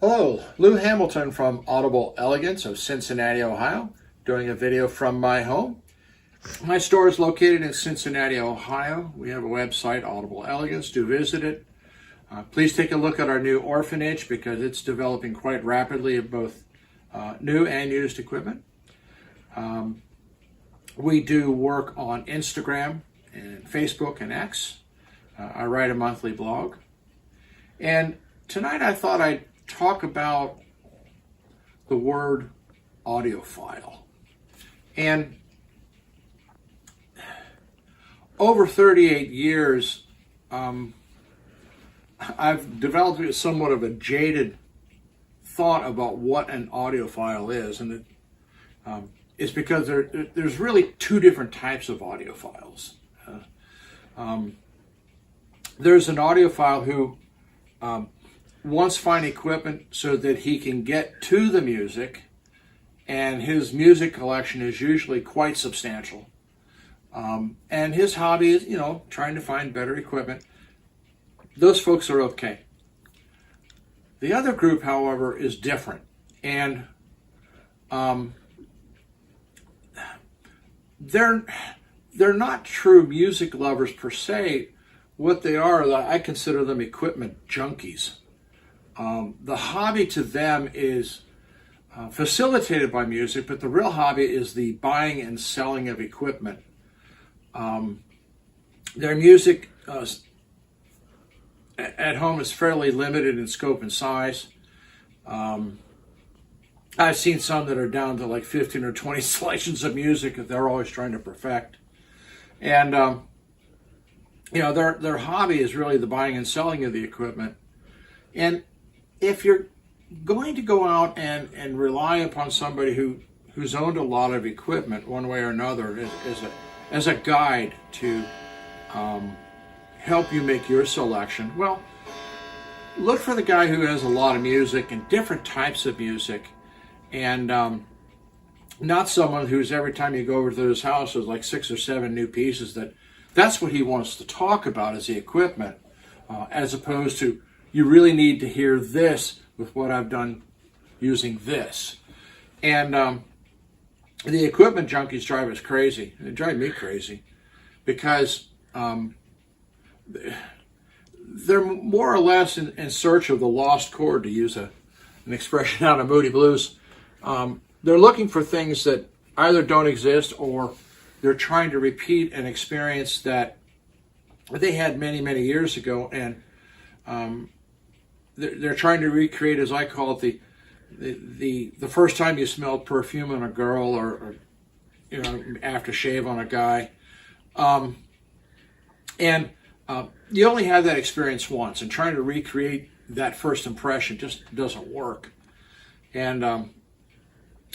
Hello, Lou Hamilton from Audible Elegance of Cincinnati, Ohio, doing a video from my home. My store is located in Cincinnati, Ohio. We have a website, Audible Elegance. Do visit it. Please take a look at our new orphanage because it's developing quite rapidly of both new and used equipment. We do work on Instagram and Facebook and X. I write a monthly blog. And tonight I thought I'd talk about the word audiophile. And over 38 years, I've developed somewhat of a jaded thought about what an audiophile is. And it's because there's really two different types of audiophiles. There's an audiophile who wants fine equipment so that he can get to the music, and his music collection is usually quite substantial. And his hobby is, trying to find better equipment. Those folks are okay. The other group, however, is different. And they're not true music lovers per se. What they are, I consider them equipment junkies. The hobby to them is facilitated by music, but the real hobby is the buying and selling of equipment. Their music at home is fairly limited in scope and size. I've seen some that are down to like 15 or 20 selections of music that they're always trying to perfect. And, their hobby is really the buying and selling of the equipment. And if you're going to go out and rely upon somebody who's owned a lot of equipment one way or another as a guide to help you make your selection, well, look for the guy who has a lot of music and different types of music, and not someone who's every time you go over to his house there's like 6 or 7 new pieces that's what he wants to talk about is the equipment, as opposed to you really need to hear this with what I've done using this. And the equipment junkies drive us crazy. They drive me crazy because they're more or less in search of the lost chord, to use an expression out of Moody Blues. They're looking for things that either don't exist or they're trying to repeat an experience that they had many, many years ago. And they're trying to recreate, as I call it, the first time you smelled perfume on a girl, or aftershave on a guy. And you only have that experience once, and trying to recreate that first impression just doesn't work. And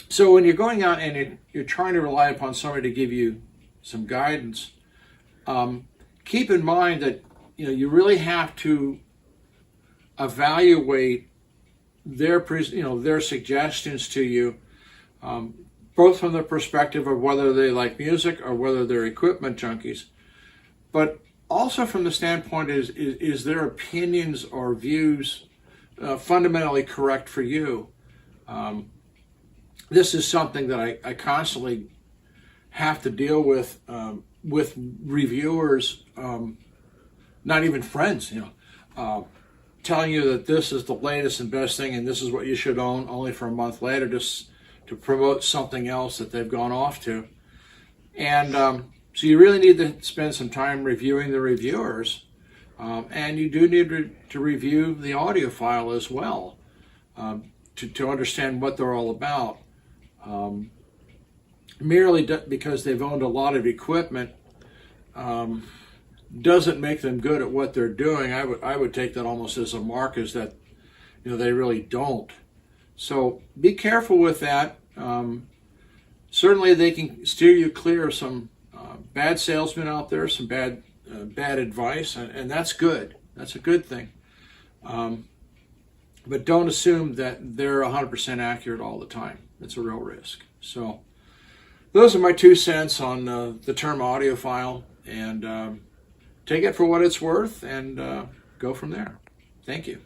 so when you're going out and you're trying to rely upon somebody to give you some guidance, keep in mind that you really have to evaluate their suggestions to you, both from the perspective of whether they like music or whether they're equipment junkies, but also from the standpoint is their opinions or views fundamentally correct for you. This is something that I constantly have to deal with reviewers, not even friends, telling you that this is the latest and best thing and this is what you should own, only for a month later just to promote something else that they've gone off to. And so you really need to spend some time reviewing the reviewers, and you do need to review the audiophile as well, to understand what they're all about. Merely because they've owned a lot of equipment doesn't make them good at what they're doing. I would take that almost as a mark, is that they really don't. So be careful with that. Certainly they can steer you clear of some bad salesmen out there, some bad advice, and that's good. That's a good thing. But don't assume that they're 100% accurate all the time. It's a real risk. So those are my 2 cents on the term audiophile, and take it for what it's worth and go from there. Thank you.